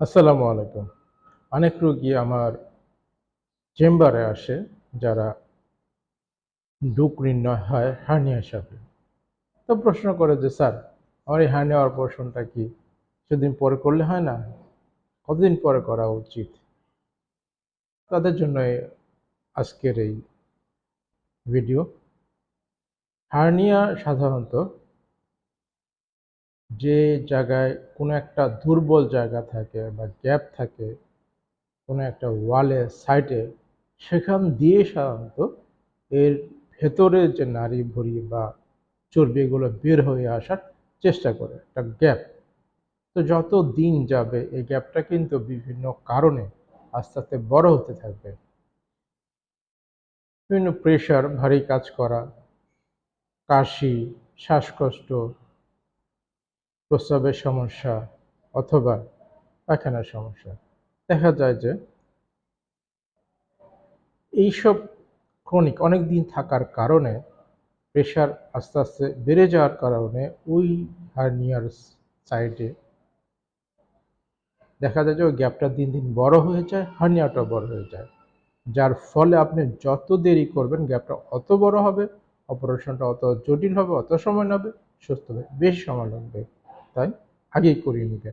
আসসালামু আলাইকুম। অনেক রোগী আমার চেম্বারে আসে যারা রোগ নির্ণয় হয় হার্নিয়া হিসাবে। তো প্রশ্ন করে যে, "স্যার, আমার এই হার্নিয়া অপারেশনটা কি কিছুদিন পরে করলে হয় না? কতদিন পরে করা উচিত?" তাদের জন্য আজকের এই ভিডিও। হার্নিয়া সাধারণত যে জায়গায় কোনো একটা দুর্বল জায়গা থাকে বা গ্যাপ থাকে কোনো একটা ওয়ালে সাইডে, সেখান দিয়ে সাধারণত এর ভেতরের যে নাড়ি-ভুঁড়ি বা চর্বি এগুলো বের হয়ে আসার চেষ্টা করে, একটা গ্যাপ। তো যত দিন যাবে এই গ্যাপটা কিন্তু বিভিন্ন কারণে আস্তে, আস্তে বড় হতে থাকবে। বিভিন্ন প্রেশার, ভারী কাজ করা, কাশি, শ্বাসকষ্ট, প্রস্রাবের সমস্যা অথবা পায়খানার সমস্যা। দেখা যায় যে এইসব ক্রনিক অনেকদিন থাকার কারণে প্রেশার আস্তে, আস্তে বেড়ে যাওয়ার কারণে ওই হার্নিয়ার সাইডে দেখা যায় যে ওই গ্যাপটা দিন, দিন বড় হয়ে যায়, হার্নিয়াটাও বড় হয়ে যায়। যার ফলে আপনি যত দেরি করবেন গ্যাপটা অত বড় হবে, অপারেশনটা অত জটিল হবে, অত সময় নেবে, সুস্থ হতে বেশি সময় লাগবে। তাই আগেই করিয়ে নিবেন।